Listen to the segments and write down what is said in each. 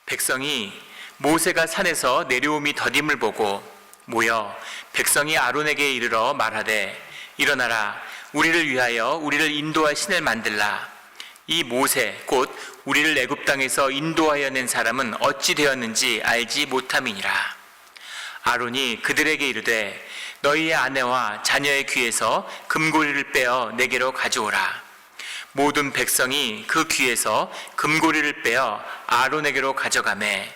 백성이 모세가 산에서 내려옴이 더딤을 보고 모여 백성이 아론에게 이르러 말하되 일어나라 우리를 위하여 우리를 인도할 신을 만들라. 이 모세 곧 우리를 애굽 땅에서 인도하여 낸 사람은 어찌 되었는지 알지 못함이니라. 아론이 그들에게 이르되 너희의 아내와 자녀의 귀에서 금고리를 빼어 내게로 가져오라. 모든 백성이 그 귀에서 금고리를 빼어 아론에게로 가져가매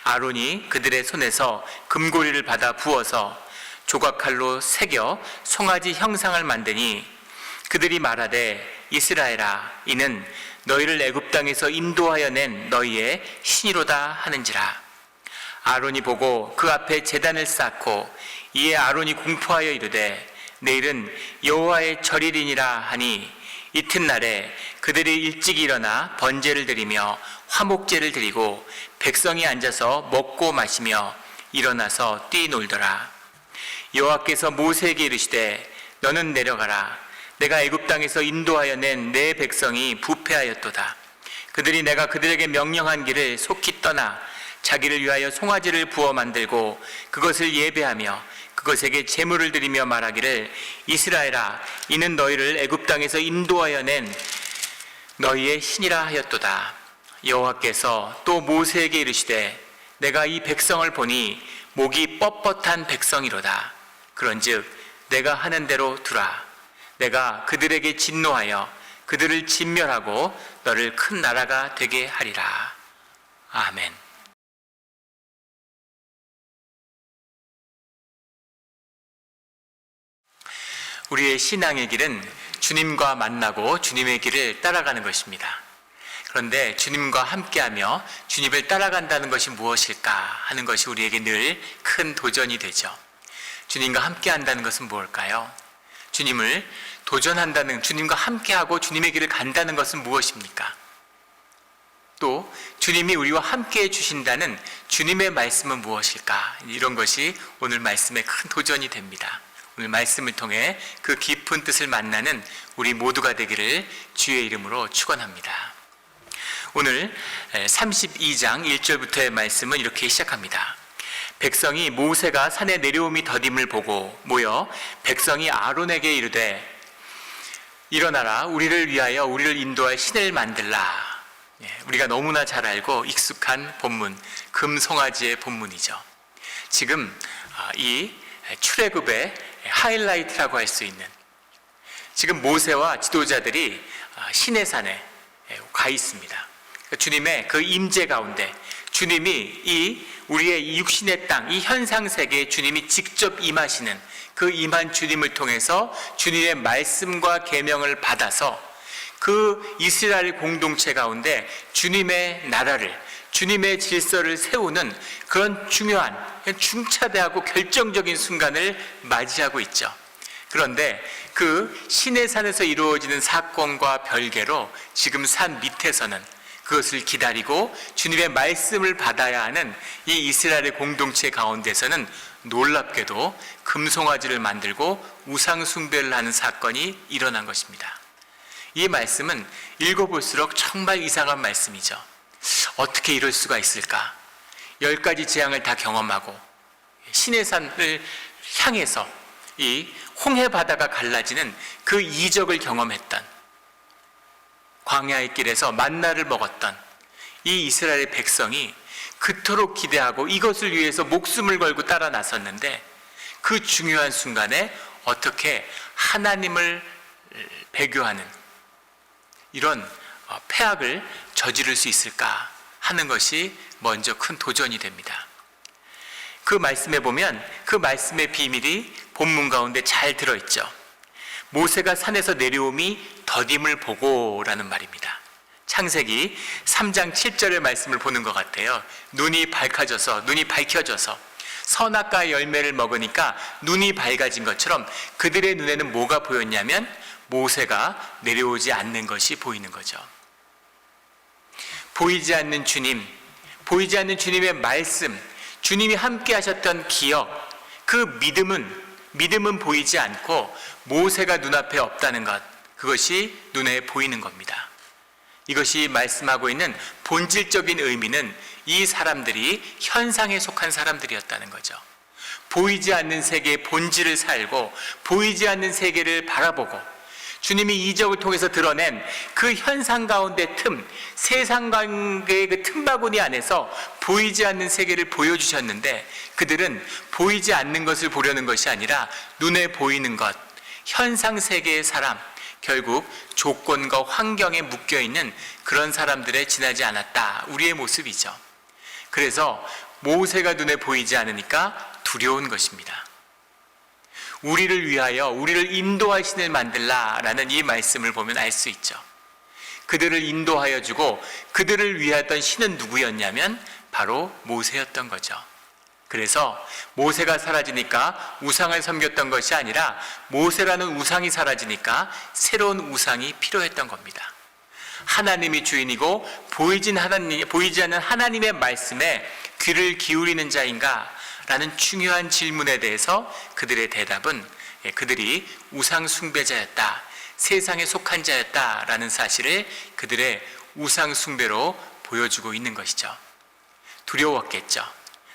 아론이 그들의 손에서 금고리를 받아 부어서 조각칼로 새겨 송아지 형상을 만드니 그들이 말하되 이스라엘아 이는 너희를 애굽 땅에서 인도하여 낸 너희의 신이로다 하는지라. 아론이 보고 그 앞에 제단을 쌓고 이에 아론이 공포하여 이르되 내일은 여호와의 절일이니라 하니 이튿날에 그들이 일찍 일어나 번제를 드리며 화목제를 드리고 백성이 앉아서 먹고 마시며 일어나서 뛰놀더라. 여호와께서 모세에게 이르시되 너는 내려가라. 내가 애굽 땅에서 인도하여 낸 내 백성이 부패하였도다. 그들이 내가 그들에게 명령한 길을 속히 떠나 자기를 위하여 송아지를 부어 만들고 그것을 예배하며 그것에게 제물을 드리며 말하기를 이스라엘아 이는 너희를 애굽 땅에서 인도하여 낸 너희의 신이라 하였도다. 여호와께서 또 모세에게 이르시되 내가 이 백성을 보니 목이 뻣뻣한 백성이로다. 그런즉 내가 하는 대로 두라. 내가 그들에게 진노하여 그들을 진멸하고 너를 큰 나라가 되게 하리라. 아멘. 우리의 신앙의 길은 주님과 만나고 주님의 길을 따라가는 것입니다. 그런데 주님과 함께하며 주님을 따라간다는 것이 무엇일까 하는 것이 우리에게 늘 큰 도전이 되죠. 주님과 함께한다는 것은 무엇일까요? 주님을 도전한다는, 주님과 함께하고 주님의 길을 간다는 것은 무엇입니까? 또 주님이 우리와 함께해 주신다는 주님의 말씀은 무엇일까? 이런 것이 오늘 말씀의 큰 도전이 됩니다. 오늘 말씀을 통해 그 깊은 뜻을 만나는 우리 모두가 되기를 주의 이름으로 축원합니다. 오늘 32장 1절부터의 말씀은 이렇게 시작합니다. 백성이 모세가 산에 내려옴이 더딤을 보고 모여 백성이 아론에게 이르되 일어나라 우리를 위하여 우리를 인도할 신을 만들라. 우리가 너무나 잘 알고 익숙한 본문, 금송아지의 본문이죠. 지금 이 출애굽의 하이라이트라고 할 수 있는, 지금 모세와 지도자들이 시내산에 가 있습니다. 주님의 그 임재 가운데 주님이 이 우리의 육신의 땅, 이 현상세계에 주님이 직접 임하시는 그 임한 주님을 통해서 주님의 말씀과 계명을 받아서 그 이스라엘 공동체 가운데 주님의 나라를, 주님의 질서를 세우는 그런 중요한, 중차대하고 결정적인 순간을 맞이하고 있죠. 그런데 그 시내산에서 이루어지는 사건과 별개로 지금 산 밑에서는 그것을 기다리고 주님의 말씀을 받아야 하는 이 이스라엘의 공동체 가운데서는 놀랍게도 금송아지를 만들고 우상 숭배를 하는 사건이 일어난 것입니다. 이 말씀은 읽어볼수록 정말 이상한 말씀이죠. 어떻게 이럴 수가 있을까? 10가지 재앙을 다 경험하고 시내산을 향해서 이 홍해 바다가 갈라지는 그 이적을 경험했던, 광야의 길에서 만나를 먹었던 이 이스라엘 백성이 그토록 기대하고 이것을 위해서 목숨을 걸고 따라 나섰는데 그 중요한 순간에 어떻게 하나님을 배교하는 이런 패악을 저지를 수 있을까 하는 것이 먼저 큰 도전이 됩니다. 그 말씀에 보면 그 말씀의 비밀이 본문 가운데 잘 들어있죠. 모세가 산에서 내려옴이 더딤을 보고라는 말입니다. 창세기 3장 7절의 말씀을 보는 것 같아요. 눈이 밝혀져서 선악과의 열매를 먹으니까 눈이 밝아진 것처럼 그들의 눈에는 뭐가 보였냐면 모세가 내려오지 않는 것이 보이는 거죠. 보이지 않는 주님, 보이지 않는 주님의 말씀, 주님이 함께 하셨던 기억, 그 믿음은 보이지 않고 모세가 눈앞에 없다는 것, 그것이 눈에 보이는 겁니다. 이것이 말씀하고 있는 본질적인 의미는 이 사람들이 현상에 속한 사람들이었다는 거죠. 보이지 않는 세계의 본질을 살고 보이지 않는 세계를 바라보고 주님이 이적을 통해서 드러낸 그 현상 가운데 세상 관계의 그 틈바구니 안에서 보이지 않는 세계를 보여주셨는데, 그들은 보이지 않는 것을 보려는 것이 아니라 눈에 보이는 것, 현상 세계의 사람, 결국 조건과 환경에 묶여있는 그런 사람들에 지나지 않았다. 우리의 모습이죠. 그래서 모세가 눈에 보이지 않으니까 두려운 것입니다. 우리를 위하여 우리를 인도할 신을 만들라라는 이 말씀을 보면 알 수 있죠. 그들을 인도하여 주고 그들을 위하였던 신은 누구였냐면 바로 모세였던 거죠. 그래서 모세가 사라지니까 우상을 섬겼던 것이 아니라 모세라는 우상이 사라지니까 새로운 우상이 필요했던 겁니다. 하나님이 주인이고 보이지 않는 하나님의 말씀에 귀를 기울이는 자인가? 라는 중요한 질문에 대해서 그들의 대답은 그들이 우상 숭배자였다, 세상에 속한 자였다라는 사실을 그들의 우상 숭배로 보여주고 있는 것이죠. 두려웠겠죠.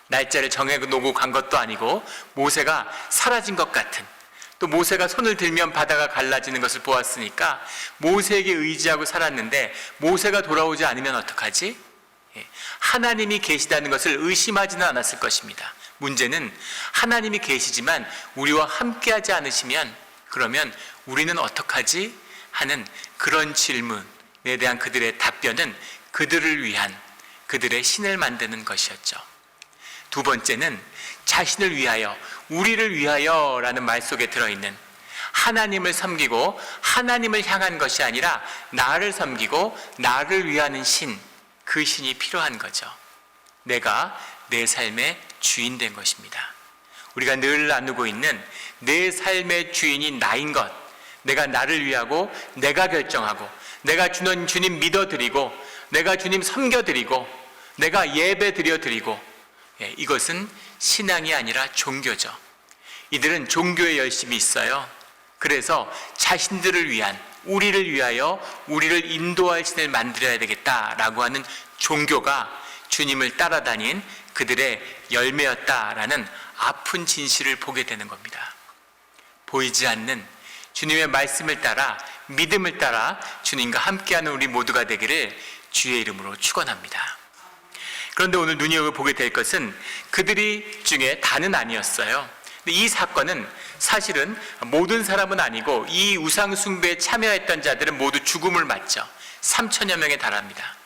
날짜를 정해놓고 간 것도 아니고 모세가 사라진 것 같은, 또 모세가 손을 들면 바다가 갈라지는 것을 보았으니까 모세에게 의지하고 살았는데 모세가 돌아오지 않으면 어떡하지? 하나님이 계시다는 것을 의심하지는 않았을 것입니다. 문제는 하나님이 계시지만 우리와 함께하지 않으시면 그러면 우리는 어떡하지? 하는 그런 질문에 대한 그들의 답변은 그들을 위한 그들의 신을 만드는 것이었죠. 두 번째는 자신을 위하여, 우리를 위하여 라는 말 속에 들어있는 하나님을 섬기고 하나님을 향한 것이 아니라 나를 섬기고 나를 위하는 신, 그 신이 필요한 거죠. 내가 내 삶의 주인 된 것입니다. 우리가 늘 나누고 있는 내 삶의 주인이 나인 것, 내가 나를 위하고 내가 결정하고 내가 주님 믿어드리고 내가 주님 섬겨드리고 내가 예배 드려드리고, 이것은 신앙이 아니라 종교죠. 이들은 종교에 열심히 있어요. 그래서 자신들을 위한, 우리를 위하여 우리를 인도할 신을 만들어야 되겠다라고 하는 종교가 주님을 따라다닌 그들의 열매였다라는 아픈 진실을 보게 되는 겁니다. 보이지 않는 주님의 말씀을 따라, 믿음을 따라 주님과 함께하는 우리 모두가 되기를 주의 이름으로 축원합니다. 그런데 오늘 눈여겨보게 될 것은 그들이 중에 다는 아니었어요. 이 사건은 사실은 모든 사람은 아니고 이 우상 숭배에 참여했던 자들은 모두 죽음을 맞죠. 3천여 명에 달합니다.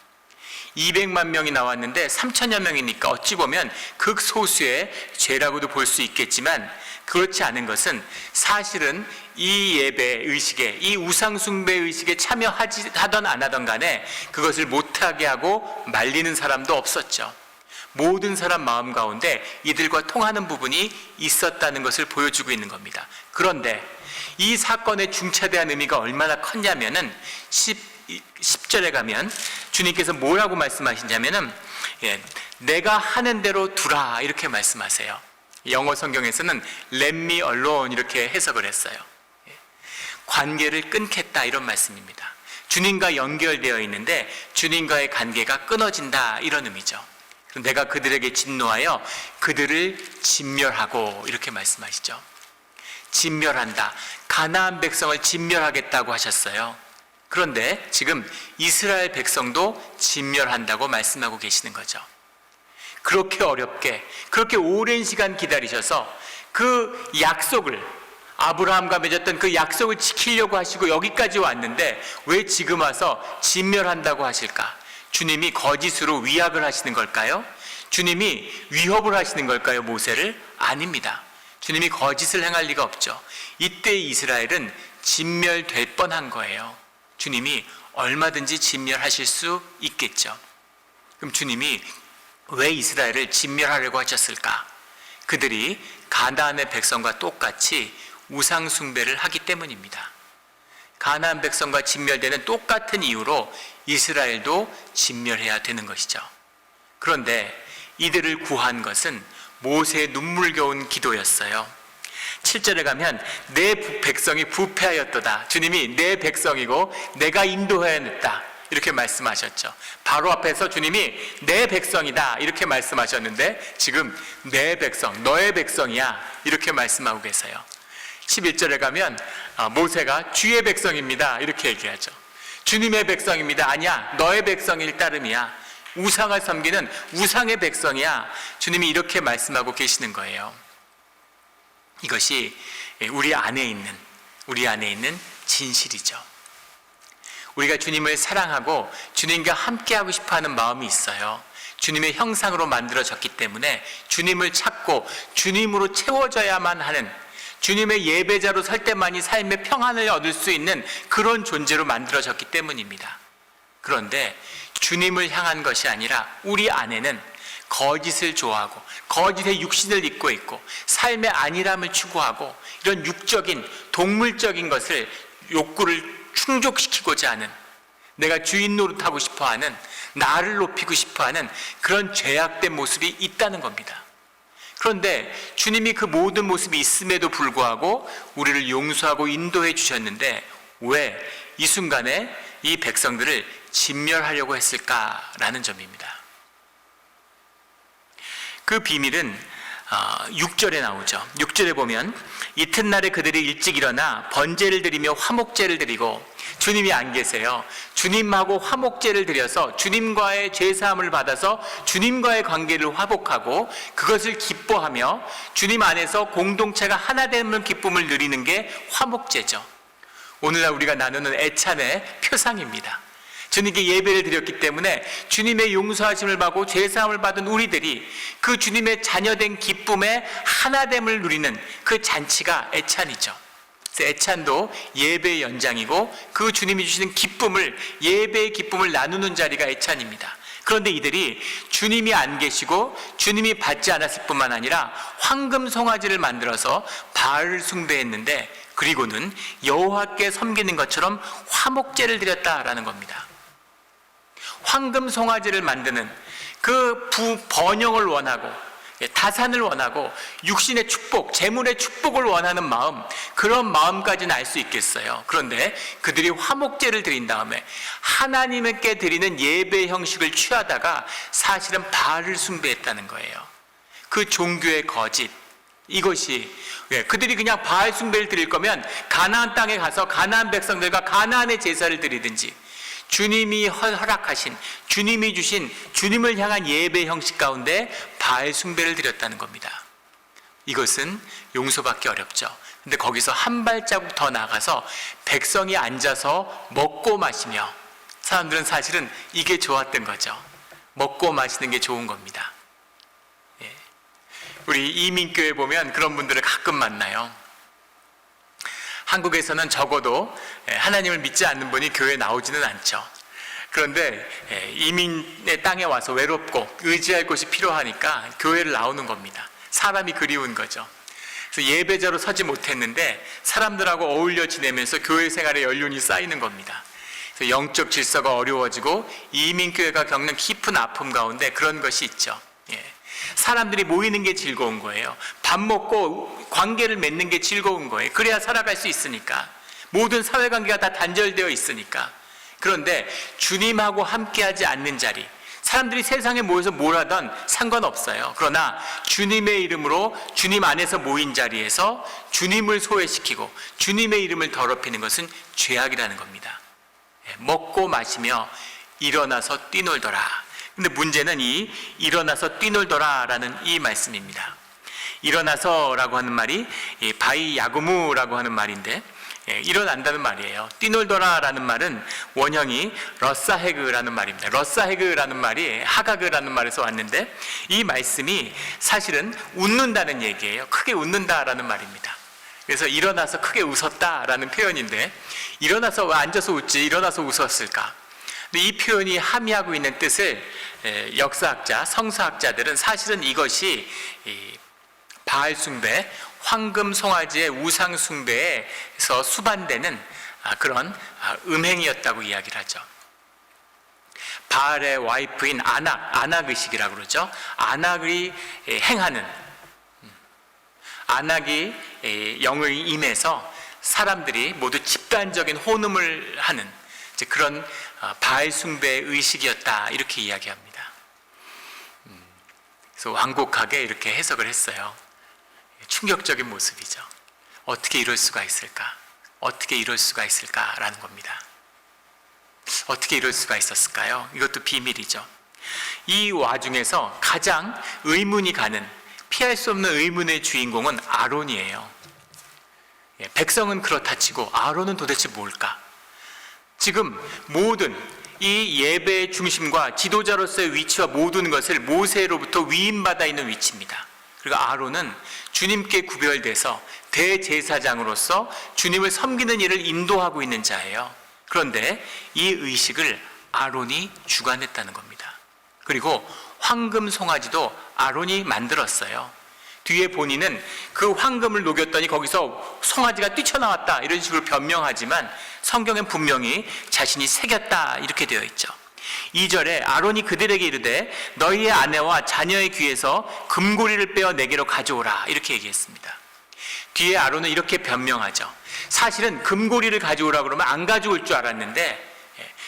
200만 명이 나왔는데 3천여 명이니까 어찌 보면 극소수의 죄라고도 볼 수 있겠지만, 그렇지 않은 것은 사실은 이 예배 의식에, 이 우상 숭배 의식에 참여하던 안 하던 간에 그것을 못하게 하고 말리는 사람도 없었죠. 모든 사람 마음 가운데 이들과 통하는 부분이 있었다는 것을 보여주고 있는 겁니다. 그런데 이 사건의 중차대한 의미가 얼마나 컸냐면은 10절에 가면 주님께서 뭐라고 말씀하시냐면은 내가 하는 대로 두라, 이렇게 말씀하세요. 영어 성경에서는 Let me alone 이렇게 해석을 했어요. 관계를 끊겠다, 이런 말씀입니다. 주님과 연결되어 있는데 주님과의 관계가 끊어진다, 이런 의미죠. 내가 그들에게 진노하여 그들을 진멸하고, 이렇게 말씀하시죠. 진멸한다, 가나안 백성을 진멸하겠다고 하셨어요. 그런데 지금 이스라엘 백성도 진멸한다고 말씀하고 계시는 거죠. 그렇게 어렵게, 그렇게 오랜 시간 기다리셔서 그 약속을, 아브라함과 맺었던 그 약속을 지키려고 하시고 여기까지 왔는데 왜 지금 와서 진멸한다고 하실까? 주님이 거짓으로 위약을 하시는 걸까요? 주님이 위협을 하시는 걸까요? 모세를? 아닙니다. 주님이 거짓을 행할 리가 없죠. 이때 이스라엘은 진멸될 뻔한 거예요. 주님이 얼마든지 진멸하실 수 있겠죠. 그럼 주님이 왜 이스라엘을 진멸하려고 하셨을까? 그들이 가나안의 백성과 똑같이 우상 숭배를 하기 때문입니다. 가나안 백성과 진멸되는 똑같은 이유로 이스라엘도 진멸해야 되는 것이죠. 그런데 이들을 구한 것은 모세의 눈물겨운 기도였어요. 7절에 가면 내 백성이 부패하였도다. 주님이 내 백성이고 내가 인도하였다. 이렇게 말씀하셨죠. 바로 앞에서 주님이 내 백성이다 이렇게 말씀하셨는데 지금 내 백성, 너의 백성이야 이렇게 말씀하고 계세요. 11절에 가면 모세가 주의 백성입니다 이렇게 얘기하죠. 주님의 백성입니다. 아니야, 너의 백성일 따름이야. 우상을 섬기는 우상의 백성이야. 주님이 이렇게 말씀하고 계시는 거예요. 이것이 우리 안에 있는 진실이죠. 우리가 주님을 사랑하고 주님과 함께하고 싶어하는 마음이 있어요. 주님의 형상으로 만들어졌기 때문에 주님을 찾고 주님으로 채워져야만 하는, 주님의 예배자로 설 때만이 삶의 평안을 얻을 수 있는 그런 존재로 만들어졌기 때문입니다. 그런데 주님을 향한 것이 아니라 우리 안에는 거짓을 좋아하고 거짓의 육신을 입고 있고 삶의 안일함을 추구하고 이런 육적인 동물적인 것을 욕구를 충족시키고자 하는, 내가 주인 노릇하고 싶어하는, 나를 높이고 싶어하는 그런 죄악된 모습이 있다는 겁니다. 그런데 주님이 그 모든 모습이 있음에도 불구하고 우리를 용서하고 인도해 주셨는데 왜 이 순간에 이 백성들을 진멸하려고 했을까라는 점입니다. 그 비밀은 6절에 나오죠. 6절에 보면 이튿날에 그들이 일찍 일어나 번제를 드리며 화목제를 드리고, 주님이 안 계세요. 주님하고 화목제를 드려서 주님과의 죄사함을 받아서 주님과의 관계를 화복하고 그것을 기뻐하며 주님 안에서 공동체가 하나 되는 기쁨을 누리는 게 화목제죠. 오늘날 우리가 나누는 애찬의 표상입니다. 주님께 예배를 드렸기 때문에 주님의 용서하심을 받고 죄사함을 받은 우리들이 그 주님의 자녀된 기쁨의 하나됨을 누리는 그 잔치가 애찬이죠. 그래서 애찬도 예배의 연장이고 그 주님이 주시는 기쁨을, 예배의 기쁨을 나누는 자리가 애찬입니다. 그런데 이들이 주님이 안 계시고 주님이 받지 않았을 뿐만 아니라 황금 송아지를 만들어서 바알을 숭배했는데, 그리고는 여호와께 섬기는 것처럼 화목제를 드렸다라는 겁니다. 황금 송아지를 만드는 그 번영을 원하고 다산을 원하고 육신의 축복, 재물의 축복을 원하는 마음, 그런 마음까지는 알 수 있겠어요. 그런데 그들이 화목제를 드린 다음에 하나님께 드리는 예배 형식을 취하다가 사실은 바알을 숭배했다는 거예요. 그 종교의 거짓, 이것이 그들이 그냥 바알 숭배를 드릴 거면 가나안 땅에 가서 가나안 백성들과 가나안의 제사를 드리든지, 주님이 허락하신, 주님이 주신 주님을 향한 예배 형식 가운데 바알 숭배를 드렸다는 겁니다. 이것은 용서받기 어렵죠. 근데 거기서 한 발자국 더 나가서 백성이 앉아서 먹고 마시며, 사람들은 사실은 이게 좋았던 거죠. 먹고 마시는 게 좋은 겁니다. 우리 이민교회 보면 그런 분들을 가끔 만나요. 한국에서는 적어도 하나님을 믿지 않는 분이 교회에 나오지는 않죠. 그런데 이민의 땅에 와서 외롭고 의지할 곳이 필요하니까 교회를 나오는 겁니다. 사람이 그리운 거죠. 그래서 예배자로 서지 못했는데 사람들하고 어울려 지내면서 교회 생활에 연륜이 쌓이는 겁니다. 그래서 영적 질서가 어려워지고 이민교회가 겪는 깊은 아픔 가운데 그런 것이 있죠. 사람들이 모이는 게 즐거운 거예요. 밥 먹고 관계를 맺는 게 즐거운 거예요. 그래야 살아갈 수 있으니까. 모든 사회관계가 다 단절되어 있으니까. 그런데 주님하고 함께하지 않는 자리, 사람들이 세상에 모여서 뭘 하든 상관없어요. 그러나 주님의 이름으로 주님 안에서 모인 자리에서 주님을 소외시키고 주님의 이름을 더럽히는 것은 죄악이라는 겁니다. 먹고 마시며 일어나서 뛰놀더라. 근데 문제는 이 일어나서 뛰놀더라 라는 이 말씀입니다. 일어나서라고 하는 말이 바이 야구무라고 하는 말인데, 일어난다는 말이에요. 뛰놀더라 라는 말은 원형이 러사헤그라는 말입니다. 러사헤그라는 말이 하가그라는 말에서 왔는데, 이 말씀이 사실은 웃는다는 얘기예요. 크게 웃는다라는 말입니다. 그래서 일어나서 크게 웃었다라는 표현인데, 일어나서 왜 앉아서 웃지, 일어나서 웃었을까? 이 표현이 함의하고 있는 뜻을 역사학자, 성서학자들은 사실은 이것이 바알 숭배, 황금 송아지의 우상 숭배에서 수반되는 그런 음행이었다고 이야기를 하죠. 바알의 와이프인 안악의식이라고 그러죠. 안악이 행하는, 안악이 영을 임해서 사람들이 모두 집단적인 혼음을 하는, 이제 그런 바알 숭배의 의식이었다 이렇게 이야기합니다. 그래서 완곡하게 이렇게 해석을 했어요. 충격적인 모습이죠. 어떻게 이럴 수가 있을까? 어떻게 이럴 수가 있을까라는 겁니다. 어떻게 이럴 수가 있었을까요? 이것도 비밀이죠. 이 와중에서 가장 의문이 가는, 피할 수 없는 의문의 주인공은 아론이에요. 백성은 그렇다 치고 아론은 도대체 뭘까? 지금 모든 이 예배의 중심과 지도자로서의 위치와 모든 것을 모세로부터 위임받아 있는 위치입니다. 그리고 아론은 주님께 구별돼서 대제사장으로서 주님을 섬기는 일을 인도하고 있는 자예요. 그런데 이 의식을 아론이 주관했다는 겁니다. 그리고 황금 송아지도 아론이 만들었어요. 뒤에 본인은 그 황금을 녹였더니 거기서 송아지가 뛰쳐나왔다 이런 식으로 변명하지만 성경엔 분명히 자신이 새겼다 이렇게 되어 있죠. 2절에 아론이 그들에게 이르되 너희의 아내와 자녀의 귀에서 금고리를 빼어 내게로 가져오라 이렇게 얘기했습니다. 뒤에 아론은 이렇게 변명하죠. 사실은 금고리를 가져오라 그러면 안 가져올 줄 알았는데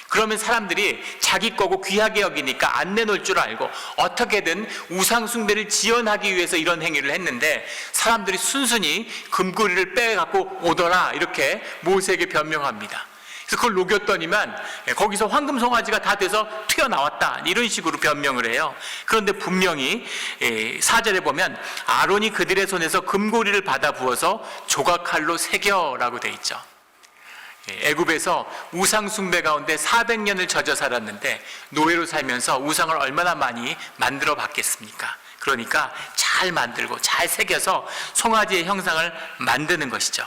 그러면 사람들이 자기 거고 귀하게 여기니까 안 내놓을 줄 알고 어떻게든 우상 숭배를 지연하기 위해서 이런 행위를 했는데 사람들이 순순히 금고리를 빼갖고 오더라 이렇게 모세에게 변명합니다. 그래서 그걸 녹였더니만 거기서 황금 송아지가 다 돼서 튀어나왔다 이런 식으로 변명을 해요. 그런데 분명히 4절에 보면 아론이 그들의 손에서 금고리를 받아 부어서 조각칼로 새겨라고 돼 있죠. 애굽에서 우상 숭배 가운데 400년을 젖어 살았는데 노예로 살면서 우상을 얼마나 많이 만들어 봤겠습니까? 그러니까 잘 만들고 잘 새겨서 송아지의 형상을 만드는 것이죠.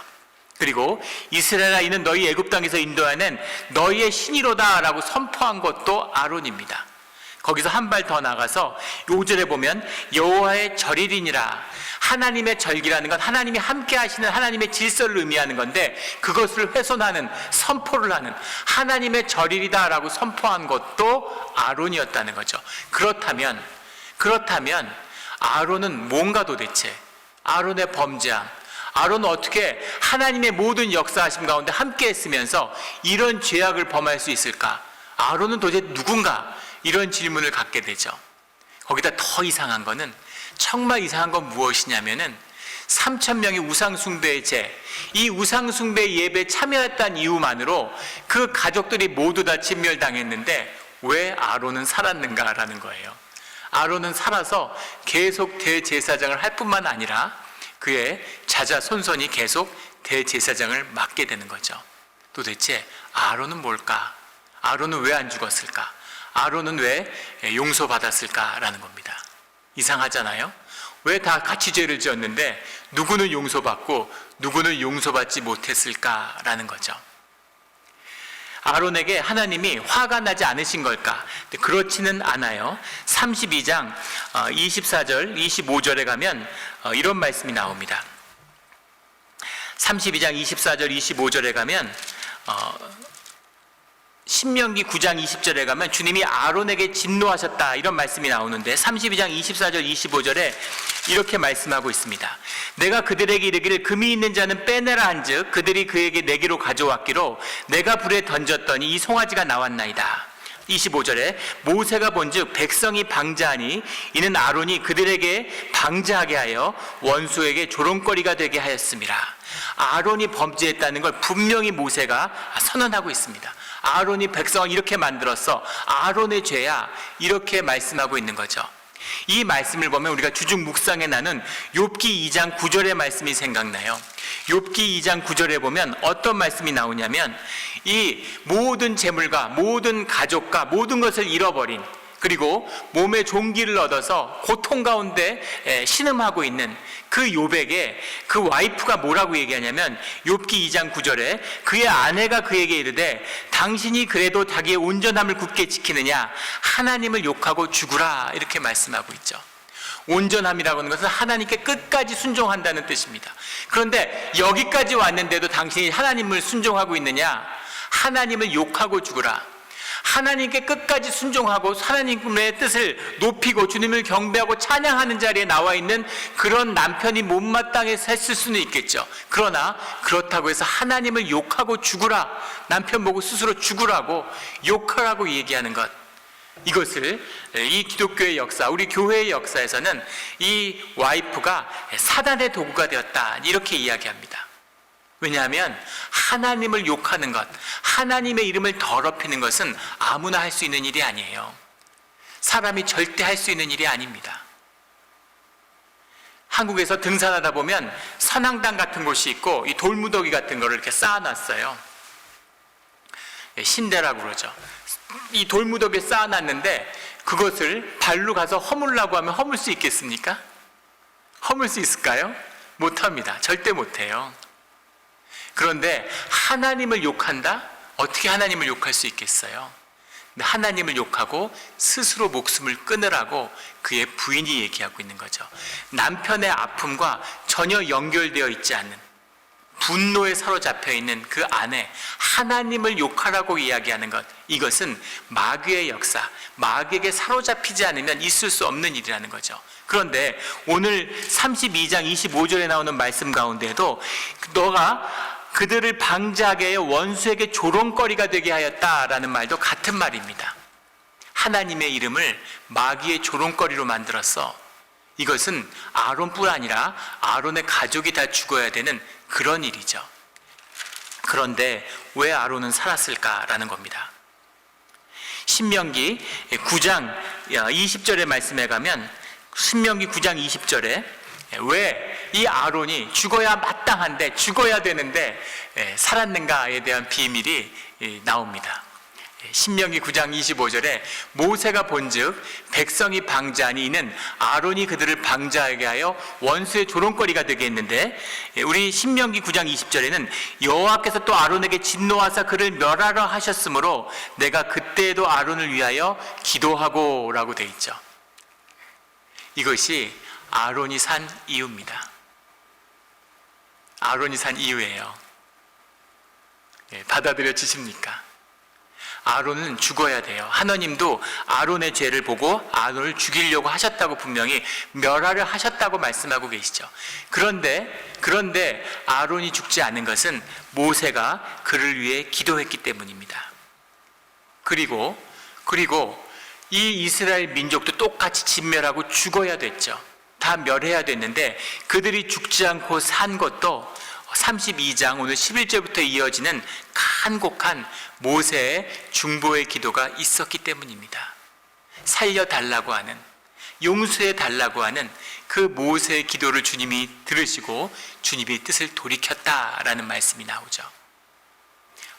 그리고 이스라엘아 이는 너희 애굽 땅에서 인도하는 너희의 신이로다 라고 선포한 것도 아론입니다. 거기서 한 발 더 나가서 5절에 보면 여호와의 절일이니라. 하나님의 절기라는 건 하나님이 함께 하시는 하나님의 질서를 의미하는 건데 그것을 훼손하는 선포를 하는 하나님의 절일이다 라고 선포한 것도 아론이었다는 거죠. 그렇다면 아론은 뭔가 도대체 아론의 범죄함, 아론은 어떻게 하나님의 모든 역사하심 가운데 함께 했으면서 이런 죄악을 범할 수 있을까? 아론은 도대체 누군가? 이런 질문을 갖게 되죠. 거기다 더 이상한 거는 정말 이상한 건 무엇이냐면은 3,000명이 우상숭배의 죄, 이 우상숭배 예배에 참여했다는 이유만으로 그 가족들이 모두 다 진멸당했는데 왜 아론은 살았는가라는 거예요. 아론은 살아서 계속 대제사장을 할 뿐만 아니라 그의 자자손손이 계속 대제사장을 맡게 되는 거죠. 도대체 아론은 뭘까? 아론은 왜 안 죽었을까? 아론은 왜 용서받았을까라는 겁니다. 이상하잖아요? 왜 다 같이 죄를 지었는데 누구는 용서받고 누구는 용서받지 못했을까라는 거죠. 아론에게 하나님이 화가 나지 않으신 걸까? 그렇지는 않아요. 32장 24절, 25절에 가면 이런 말씀이 나옵니다. 32장 24절, 25절에 가면 신명기 9장 20절에 가면 주님이 아론에게 진노하셨다 이런 말씀이 나오는데 32장 24절 25절에 이렇게 말씀하고 있습니다. 내가 그들에게 이르기를 금이 있는 자는 빼내라 한즉 그들이 그에게 내게로 가져왔기로 내가 불에 던졌더니 이 송아지가 나왔나이다. 25절에 모세가 본즉 백성이 방자하니 이는 아론이 그들에게 방자하게 하여 원수에게 조롱거리가 되게 하였습니다. 아론이 범죄했다는 걸 분명히 모세가 선언하고 있습니다. 아론이 백성을 이렇게 만들었어. 아론의 죄야. 이렇게 말씀하고 있는 거죠. 이 말씀을 보면 우리가 주중 묵상에 나눈 욥기 2장 9절의 말씀이 생각나요. 욥기 2장 9절에 보면 어떤 말씀이 나오냐면 이 모든 재물과 모든 가족과 모든 것을 잃어버린 그리고 몸에 종기를 얻어서 고통 가운데 신음하고 있는 그 욥에게 그 와이프가 뭐라고 얘기하냐면 욥기 2장 9절에 그의 아내가 그에게 이르되 당신이 그래도 자기의 온전함을 굳게 지키느냐 하나님을 욕하고 죽으라 이렇게 말씀하고 있죠. 온전함이라고 하는 것은 하나님께 끝까지 순종한다는 뜻입니다. 그런데 여기까지 왔는데도 당신이 하나님을 순종하고 있느냐? 하나님을 욕하고 죽으라. 하나님께 끝까지 순종하고 하나님의 뜻을 높이고 주님을 경배하고 찬양하는 자리에 나와 있는 그런 남편이 못마땅해서 했을 수는 있겠죠. 그러나 그렇다고 해서 하나님을 욕하고 죽으라, 남편 보고 스스로 죽으라고 욕하라고 얘기하는 것, 이것을 이 기독교의 역사, 우리 교회의 역사에서는 이 와이프가 사단의 도구가 되었다, 이렇게 이야기합니다. 왜냐하면 하나님을 욕하는 것, 하나님의 이름을 더럽히는 것은 아무나 할 수 있는 일이 아니에요. 사람이 절대 할 수 있는 일이 아닙니다. 한국에서 등산하다 보면 선앙당 같은 곳이 있고 이 돌무더기 같은 거를 이렇게 쌓아놨어요. 신대라고 그러죠. 이 돌무더기에 쌓아놨는데 그것을 발로 가서 허물라고 하면 허물 수 있겠습니까? 허물 수 있을까요? 못합니다. 절대 못해요. 그런데 하나님을 욕한다? 어떻게 하나님을 욕할 수 있겠어요? 하나님을 욕하고 스스로 목숨을 끊으라고 그의 부인이 얘기하고 있는 거죠. 남편의 아픔과 전혀 연결되어 있지 않는, 분노에 사로잡혀 있는 그 아내, 하나님을 욕하라고 이야기하는 것, 이것은 마귀의 역사, 마귀에게 사로잡히지 않으면 있을 수 없는 일이라는 거죠. 그런데 오늘 32장 25절에 나오는 말씀 가운데도 너가 그들을 방자하게 하여 원수에게 조롱거리가 되게 하였다라는 말도 같은 말입니다. 하나님의 이름을 마귀의 조롱거리로 만들었어. 이것은 아론뿐 아니라 아론의 가족이 다 죽어야 되는 그런 일이죠. 그런데 왜 아론은 살았을까라는 겁니다. 신명기 9장 20절의 말씀에 가면, 신명기 9장 20절에 왜 이 아론이 죽어야 마땅한데, 죽어야 되는데 살았는가에 대한 비밀이 나옵니다. 신명기 9장 25절에 모세가 본즉 백성이 방자하니 이는 아론이 그들을 방자하게 하여 원수의 조롱거리가 되게 했는데, 우리 신명기 9장 20절에는 여호와께서 또 아론에게 진노하사 그를 멸하라 하셨으므로 내가 그때에도 아론을 위하여 기도하고 라고 되어 있죠. 이것이 아론이 산 이유입니다. 아론이 산 이유예요. 받아들여지십니까? 아론은 죽어야 돼요. 하나님도 아론의 죄를 보고 아론을 죽이려고 하셨다고, 분명히 멸하려 하셨다고 말씀하고 계시죠. 그런데 아론이 죽지 않은 것은 모세가 그를 위해 기도했기 때문입니다. 그리고 이 이스라엘 민족도 똑같이 진멸하고 죽어야 됐죠. 다 멸해야 됐는데 그들이 죽지 않고 산 것도 32장 오늘 11절부터 이어지는 간곡한 모세의 중보의 기도가 있었기 때문입니다. 살려달라고 하는, 용서해달라고 하는 그 모세의 기도를 주님이 들으시고 주님의 뜻을 돌이켰다라는 말씀이 나오죠.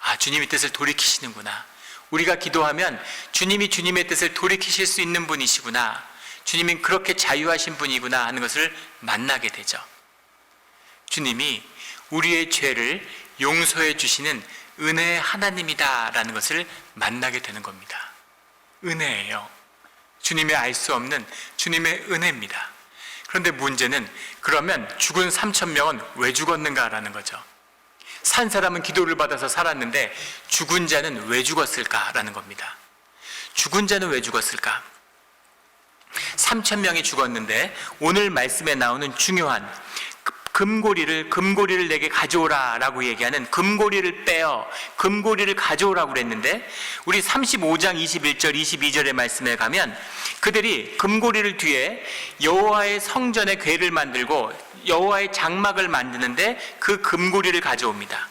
아, 주님의 뜻을 돌이키시는구나. 우리가 기도하면 주님이 주님의 뜻을 돌이키실 수 있는 분이시구나, 주님은 그렇게 자유하신 분이구나 하는 것을 만나게 되죠. 주님이 우리의 죄를 용서해 주시는 은혜의 하나님이다라는 것을 만나게 되는 겁니다. 은혜예요. 주님의 알 수 없는 주님의 은혜입니다. 그런데 문제는, 그러면 죽은 3,000명은 왜 죽었는가라는 거죠. 산 사람은 기도를 받아서 살았는데 죽은 자는 왜 죽었을까라는 겁니다. 죽은 자는 왜 죽었을까? 3,000명이 죽었는데 오늘 말씀에 나오는 중요한 금고리를 내게 가져오라 라고 얘기하는 금고리를 빼어 금고리를 가져오라고 그랬는데, 우리 35장 21절 22절의 말씀에 가면 그들이 금고리를 뒤에 여호와의 성전에 궤를 만들고 여호와의 장막을 만드는데 그 금고리를 가져옵니다.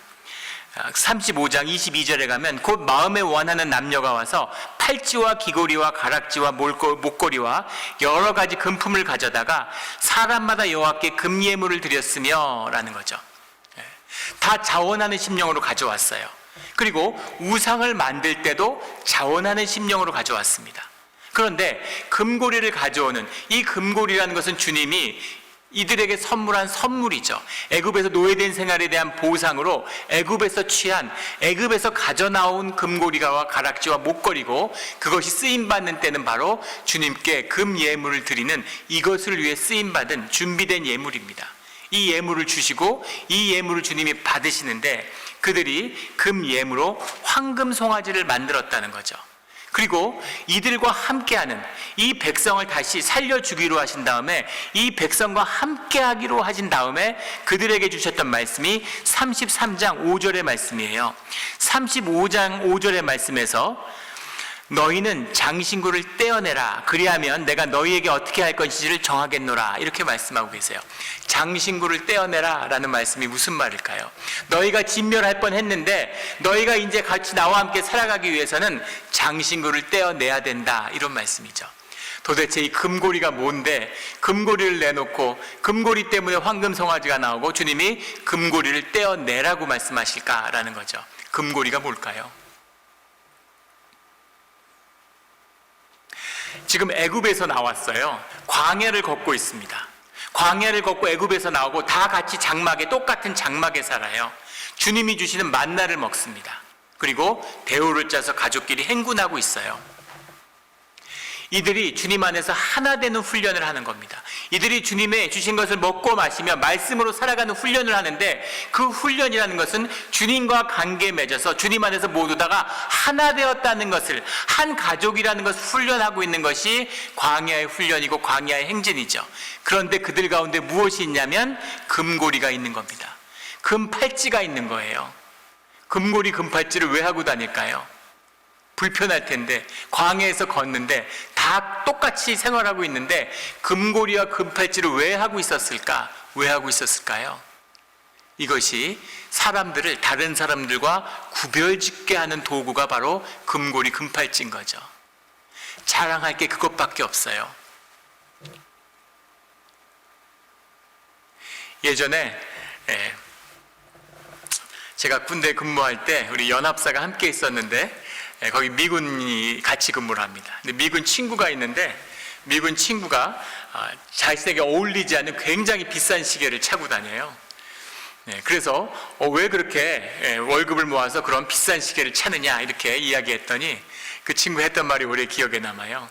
35장 22절에 가면 곧 마음에 원하는 남녀가 와서 팔찌와 귀고리와 가락지와 목걸이와 여러 가지 금품을 가져다가 사람마다 여호와께 금예물을 드렸으며 라는 거죠. 다 자원하는 심령으로 가져왔어요. 그리고 우상을 만들 때도 자원하는 심령으로 가져왔습니다. 그런데 금고리를 가져오는 이 금고리라는 것은 주님이 이들에게 선물한 선물이죠. 애굽에서 노예된 생활에 대한 보상으로 애굽에서 취한, 애굽에서 가져나온 금고리와 가락지와 목걸이고, 그것이 쓰임받는 때는 바로 주님께 금 예물을 드리는, 이것을 위해 쓰임받은 준비된 예물입니다. 이 예물을 주시고 이 예물을 주님이 받으시는데 그들이 금 예물로 황금 송아지를 만들었다는 거죠. 그리고 이들과 함께하는 이 백성을 다시 살려주기로 하신 다음에 이 백성과 함께하기로 하신 다음에 그들에게 주셨던 말씀이 33장 5절의 말씀이에요. 35장 5절의 말씀에서 너희는 장신구를 떼어내라 그리하면 내가 너희에게 어떻게 할 것인지를 정하겠노라 이렇게 말씀하고 계세요. 장신구를 떼어내라 라는 말씀이 무슨 말일까요? 너희가 진멸할 뻔했는데 너희가 이제 같이 나와 함께 살아가기 위해서는 장신구를 떼어내야 된다 이런 말씀이죠. 도대체 이 금고리가 뭔데 금고리를 내놓고 금고리 때문에 황금송아지가 나오고 주님이 금고리를 떼어내라고 말씀하실까라는 거죠. 금고리가 뭘까요? 지금 애굽에서 나왔어요. 광야를 걷고 있습니다. 광야를 걷고 애굽에서 나오고 다 같이 장막에 똑같은 장막에 살아요. 주님이 주시는 만나를 먹습니다. 그리고 대우를 짜서 가족끼리 행군하고 있어요. 이들이 주님 안에서 하나 되는 훈련을 하는 겁니다. 이들이 주님의 주신 것을 먹고 마시며 말씀으로 살아가는 훈련을 하는데 그 훈련이라는 것은 주님과 관계 맺어서 주님 안에서 모두 다가 하나 되었다는 것을 한 가족이라는 것을 훈련하고 있는 것이 광야의 훈련이고 광야의 행진이죠. 그런데 그들 가운데 무엇이 있냐면 금고리가 있는 겁니다. 금팔찌가 있는 거예요. 금고리 금팔찌를 왜 하고 다닐까요? 불편할 텐데 광야에서 걷는데 다 똑같이 생활하고 있는데 금고리와 금팔찌를 왜 하고 있었을까? 왜 하고 있었을까요? 이것이 사람들을 다른 사람들과 구별짓게 하는 도구가 바로 금고리 금팔찌인 거죠. 자랑할 게 그것밖에 없어요. 예전에 제가 군대 근무할 때 우리 연합사가 함께 있었는데 거기 미군이 같이 근무를 합니다. 근데 미군 친구가 있는데 미군 친구가 자신에게 어울리지 않는 굉장히 비싼 시계를 차고 다녀요. 그래서 왜 그렇게 월급을 모아서 그런 비싼 시계를 차느냐 이렇게 이야기했더니 그 친구 했던 말이 오래 기억에 남아요.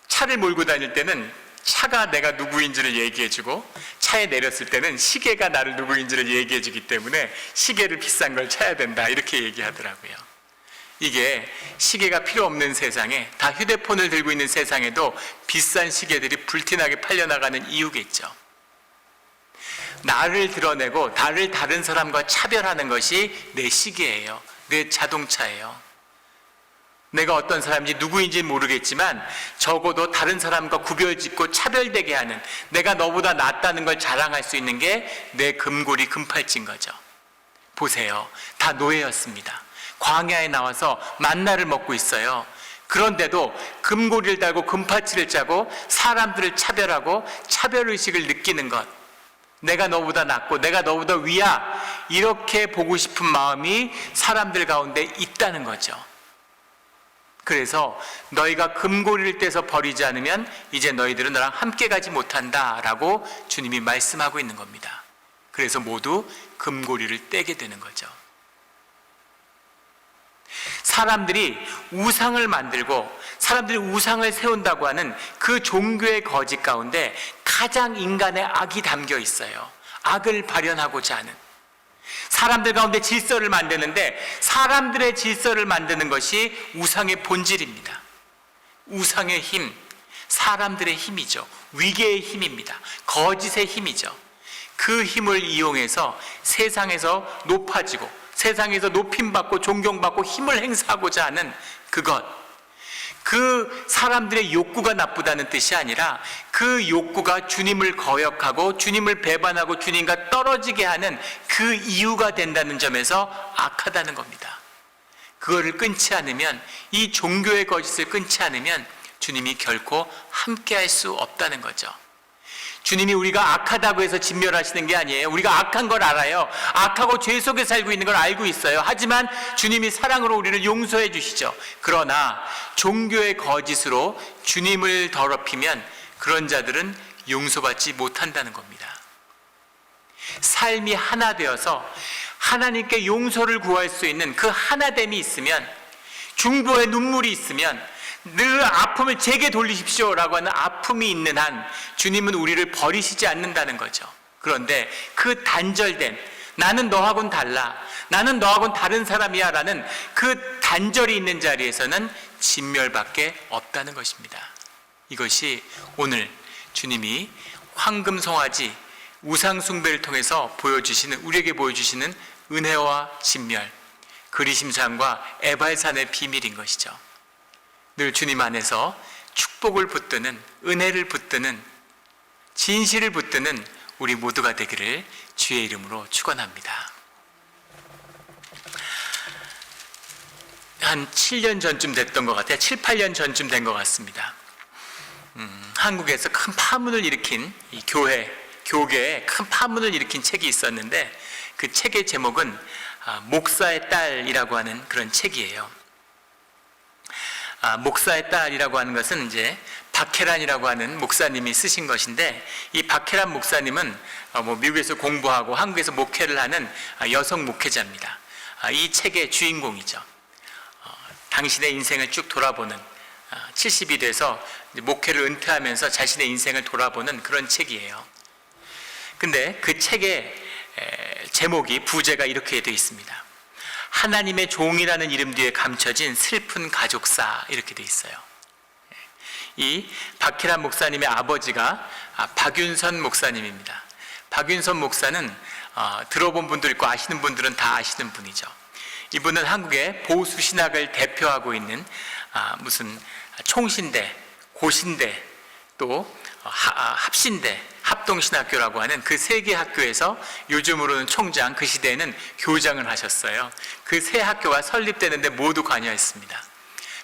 차를 몰고 다닐 때는 차가 내가 누구인지를 얘기해주고 차에 내렸을 때는 시계가 나를 누구인지를 얘기해주기 때문에 시계를 비싼 걸 차야 된다 이렇게 얘기하더라고요. 이게 시계가 필요 없는 세상에 다 휴대폰을 들고 있는 세상에도 비싼 시계들이 불티나게 팔려나가는 이유겠죠. 나를 드러내고 나를 다른 사람과 차별하는 것이 내 시계예요. 내 자동차예요. 내가 어떤 사람인지 누구인지 모르겠지만 적어도 다른 사람과 구별짓고 차별되게 하는 내가 너보다 낫다는 걸 자랑할 수 있는 게 내 금고리 금팔찌인 거죠. 보세요. 다 노예였습니다. 광야에 나와서 만나를 먹고 있어요. 그런데도 금고리를 달고 금팔찌를 짜고 사람들을 차별하고 차별의식을 느끼는 것, 내가 너보다 낫고 내가 너보다 위야 이렇게 보고 싶은 마음이 사람들 가운데 있다는 거죠. 그래서 너희가 금고리를 떼서 버리지 않으면 이제 너희들은 나랑 함께 가지 못한다 라고 주님이 말씀하고 있는 겁니다. 그래서 모두 금고리를 떼게 되는 거죠. 사람들이 우상을 만들고 사람들이 우상을 세운다고 하는 그 종교의 거짓 가운데 가장 인간의 악이 담겨 있어요. 악을 발현하고자 하는 사람들 가운데 질서를 만드는데 사람들의 질서를 만드는 것이 우상의 본질입니다. 우상의 힘, 사람들의 힘이죠. 위계의 힘입니다. 거짓의 힘이죠. 그 힘을 이용해서 세상에서 높아지고 세상에서 높임받고 존경받고 힘을 행사하고자 하는 그것, 그 사람들의 욕구가 나쁘다는 뜻이 아니라 그 욕구가 주님을 거역하고 주님을 배반하고 주님과 떨어지게 하는 그 이유가 된다는 점에서 악하다는 겁니다. 그거를 끊지 않으면, 이 종교의 거짓을 끊지 않으면 주님이 결코 함께할 수 없다는 거죠. 주님이 우리가 악하다고 해서 진멸하시는 게 아니에요. 우리가 악한 걸 알아요. 악하고 죄 속에 살고 있는 걸 알고 있어요. 하지만 주님이 사랑으로 우리를 용서해 주시죠. 그러나 종교의 거짓으로 주님을 더럽히면 그런 자들은 용서받지 못한다는 겁니다. 삶이 하나 되어서 하나님께 용서를 구할 수 있는 그 하나됨이 있으면, 중보의 눈물이 있으면, 늘 아픔을 제게 돌리십시오 라고 하는 아픔이 있는 한 주님은 우리를 버리시지 않는다는 거죠. 그런데 그 단절된, 나는 너하고는 달라, 나는 너하고는 다른 사람이야 라는 그 단절이 있는 자리에서는 진멸밖에 없다는 것입니다. 이것이 오늘 주님이 황금 송아지 우상 숭배를 통해서 보여주시는, 우리에게 보여주시는 은혜와 진멸, 그리심산과 에발산의 비밀인 것이죠. 늘 주님 안에서 축복을 붙드는, 은혜를 붙드는, 진실을 붙드는 우리 모두가 되기를 주의 이름으로 축원합니다. 한 7년 전쯤 됐던 것 같아요. 7, 8년 전쯤 된 것 같습니다. 한국에서 큰 파문을 일으킨 이 교계에 큰 파문을 일으킨 책이 있었는데, 그 책의 제목은 목사의 딸이라고 하는 그런 책이에요. 목사의 딸이라고 하는 것은 이제 박혜란이라고 하는 목사님이 쓰신 것인데, 이 박혜란 목사님은 미국에서 공부하고 한국에서 목회를 하는 여성 목회자입니다. 이 책의 주인공이죠. 당신의 인생을 쭉 돌아보는, 70이 돼서 목회를 은퇴하면서 자신의 인생을 돌아보는 그런 책이에요. 근데 그 책의 제목이, 부제가 이렇게 되어 있습니다. 하나님의 종이라는 이름 뒤에 감춰진 슬픈 가족사, 이렇게 되어 있어요. 이 박혜란 목사님의 아버지가 박윤선 목사님입니다. 박윤선 목사는 들어본 분들 있고 아시는 분들은 다 아시는 분이죠. 이분은 한국의 보수 신학을 대표하고 있는 무슨 총신대, 고신대, 또 합신대, 합동신학교라고 하는 그 세 개 학교에서 요즘으로는 총장, 그 시대에는 교장을 하셨어요. 그 세 학교가 설립되는데 모두 관여했습니다.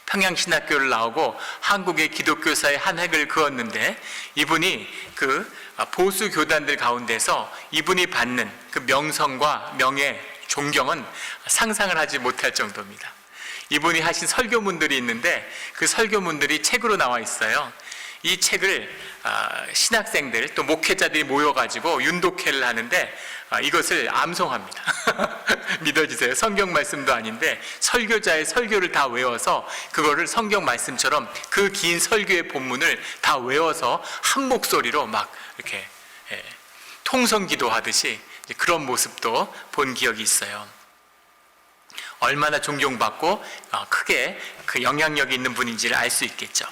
평양신학교를 나오고 한국의 기독교사의 한 획을 그었는데, 이분이 그 보수 교단들 가운데서 이분이 받는 그 명성과 명예, 존경은 상상을 하지 못할 정도입니다. 이분이 하신 설교문들이 있는데, 그 설교문들이 책으로 나와 있어요. 이 책을 신학생들 또 목회자들이 모여가지고 윤독회를 하는데, 이것을 암송합니다. 믿어지세요? 성경 말씀도 아닌데 설교자의 설교를 다 외워서 그거를 성경 말씀처럼 그 긴 설교의 본문을 다 외워서 한 목소리로 막 이렇게 통성기도 하듯이 그런 모습도 본 기억이 있어요. 얼마나 존경받고 크게 그 영향력이 있는 분인지를 알 수 있겠죠.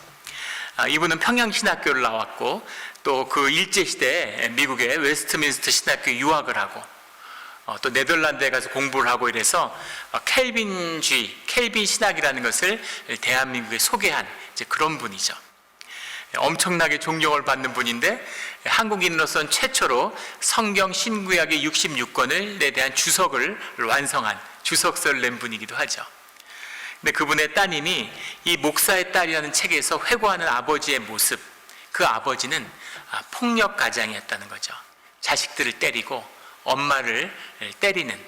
이분은 평양신학교를 나왔고, 또 그 일제시대에 미국의 웨스트민스터 신학교에 유학을 하고, 또 네덜란드에 가서 공부를 하고 이래서 켈빈주의, 켈빈 신학이라는 것을 대한민국에 소개한 이제 그런 분이죠. 엄청나게 존경을 받는 분인데, 한국인으로서는 최초로 성경 신구약의 66권에 대한 주석을 완성한 주석서를 낸 분이기도 하죠. 근데 그분의 따님이 이 목사의 딸이라는 책에서 회고하는 아버지의 모습, 그 아버지는 폭력 가장이었다는 거죠. 자식들을 때리고 엄마를 때리는,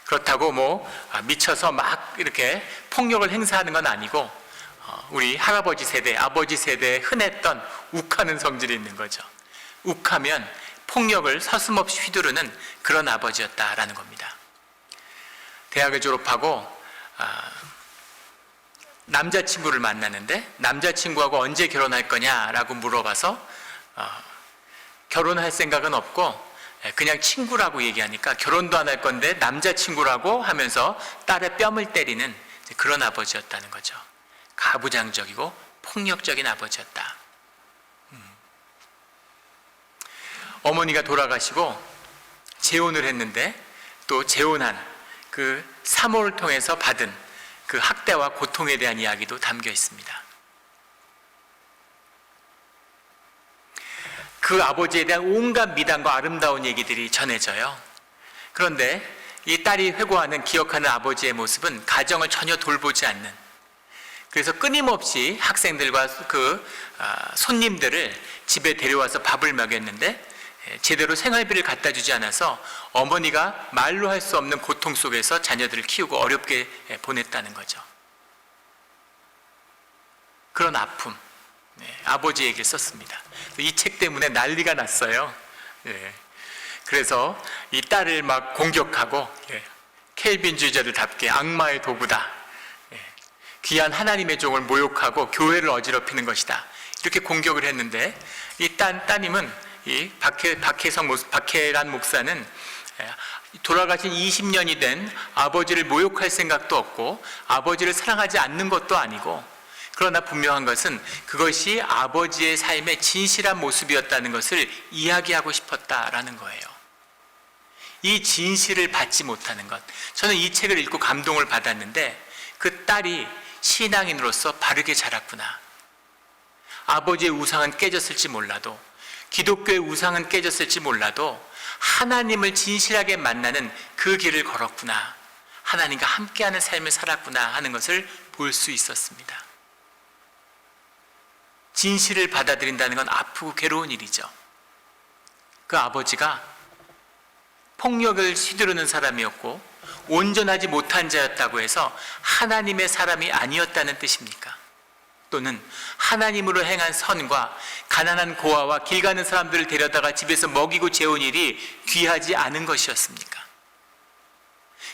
그렇다고 미쳐서 막 이렇게 폭력을 행사하는 건 아니고, 우리 할아버지 세대, 아버지 세대에 흔했던 욱하는 성질이 있는 거죠. 욱하면 폭력을 서슴없이 휘두르는 그런 아버지였다라는 겁니다. 대학을 졸업하고 남자친구를 만나는데, 남자친구하고 언제 결혼할 거냐라고 물어봐서 결혼할 생각은 없고 그냥 친구라고 얘기하니까 결혼도 안 할 건데 남자친구라고 하면서 딸의 뺨을 때리는 그런 아버지였다는 거죠. 가부장적이고 폭력적인 아버지였다. 어머니가 돌아가시고 재혼을 했는데, 또 재혼한 그 사모를 통해서 받은 그 학대와 고통에 대한 이야기도 담겨 있습니다. 그 아버지에 대한 온갖 미담과 아름다운 얘기들이 전해져요. 그런데 이 딸이 회고하는, 기억하는 아버지의 모습은 가정을 전혀 돌보지 않는, 그래서 끊임없이 학생들과 그 손님들을 집에 데려와서 밥을 먹였는데 제대로 생활비를 갖다 주지 않아서 어머니가 말로 할 수 없는 고통 속에서 자녀들을 키우고 어렵게 보냈다는 거죠. 그런 아픔, 아버지 얘기를 썼습니다. 이 책 때문에 난리가 났어요. 그래서 이 딸을 막 공격하고, 켈빈주의자들답게 악마의 도구다, 귀한 하나님의 종을 모욕하고 교회를 어지럽히는 것이다, 이렇게 공격을 했는데, 이 따님은 이 박혜란 목사는 돌아가신 20년이 된 아버지를 모욕할 생각도 없고 아버지를 사랑하지 않는 것도 아니고, 그러나 분명한 것은 그것이 아버지의 삶의 진실한 모습이었다는 것을 이야기하고 싶었다라는 거예요. 이 진실을 받지 못하는 것, 저는 이 책을 읽고 감동을 받았는데 그 딸이 신앙인으로서 바르게 자랐구나. 아버지의 우상은 깨졌을지 몰라도, 기독교의 우상은 깨졌을지 몰라도 하나님을 진실하게 만나는 그 길을 걸었구나, 하나님과 함께하는 삶을 살았구나 하는 것을 볼 수 있었습니다. 진실을 받아들인다는 건 아프고 괴로운 일이죠. 그 아버지가 폭력을 휘두르는 사람이었고 온전하지 못한 자였다고 해서 하나님의 사람이 아니었다는 뜻입니까? 또는 하나님으로 행한 선과 가난한 고아와 길 가는 사람들을 데려다가 집에서 먹이고 재운 일이 귀하지 않은 것이었습니까?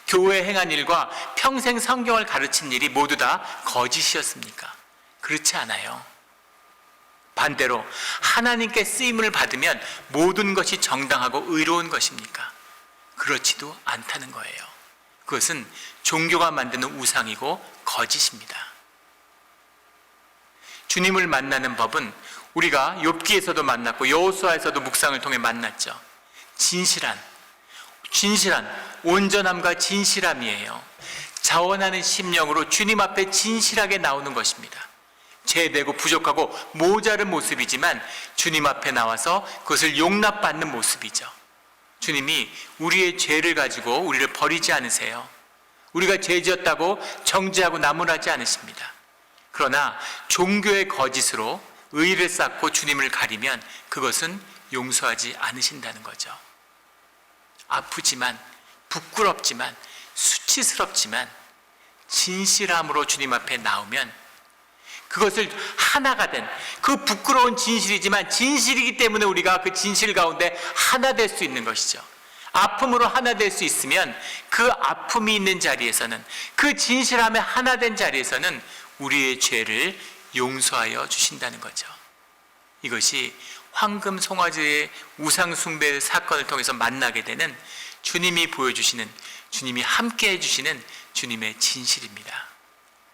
교회에 행한 일과 평생 성경을 가르친 일이 모두 다 거짓이었습니까? 그렇지 않아요. 반대로 하나님께 쓰임을 받으면 모든 것이 정당하고 의로운 것입니까? 그렇지도 않다는 거예요. 그것은 종교가 만드는 우상이고 거짓입니다. 주님을 만나는 법은 우리가 욥기에서도 만났고 여호수아에서도 묵상을 통해 만났죠. 진실한 온전함과 진실함이에요. 자원하는 심령으로 주님 앞에 진실하게 나오는 것입니다. 죄되고 부족하고 모자른 모습이지만 주님 앞에 나와서 그것을 용납받는 모습이죠. 주님이 우리의 죄를 가지고 우리를 버리지 않으세요. 우리가 죄 지었다고 정죄하고 나무라지 않으십니다. 그러나 종교의 거짓으로 의를 쌓고 주님을 가리면 그것은 용서하지 않으신다는 거죠. 아프지만, 부끄럽지만, 수치스럽지만 진실함으로 주님 앞에 나오면 그것을 하나가 된, 그 부끄러운 진실이지만 진실이기 때문에 우리가 그 진실 가운데 하나 될 수 있는 것이죠. 아픔으로 하나 될 수 있으면 그 아픔이 있는 자리에서는, 그 진실함에 하나 된 자리에서는 우리의 죄를 용서하여 주신다는 거죠. 이것이 황금 송아지의 우상 숭배 사건을 통해서 만나게 되는 주님이 보여주시는, 주님이 함께 해주시는 주님의 진실입니다.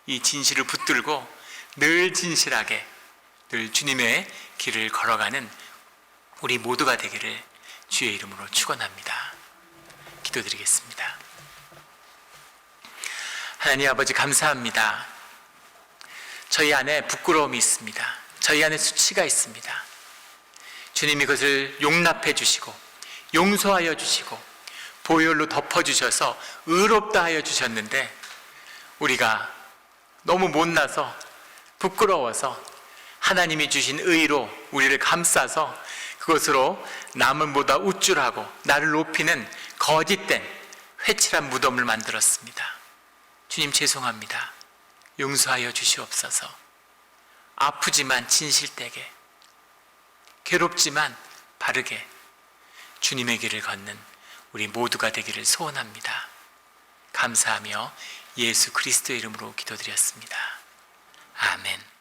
이 진실을 붙들고 늘 진실하게, 늘 주님의 길을 걸어가는 우리 모두가 되기를 주의 이름으로 축원합니다. 기도드리겠습니다. 하나님 아버지, 감사합니다. 저희 안에 부끄러움이 있습니다. 저희 안에 수치가 있습니다. 주님이 그것을 용납해 주시고 용서하여 주시고 보혈로 덮어주셔서 의롭다 하여 주셨는데, 우리가 너무 못나서 부끄러워서 하나님이 주신 의로 우리를 감싸서 그것으로 남을보다 우쭐하고 나를 높이는 거짓된 회칠한 무덤을 만들었습니다. 주님, 죄송합니다. 용서하여 주시옵소서. 아프지만 진실되게, 괴롭지만 바르게 주님의 길을 걷는 우리 모두가 되기를 소원합니다. 감사하며 예수 그리스도의 이름으로 기도드렸습니다. 아멘.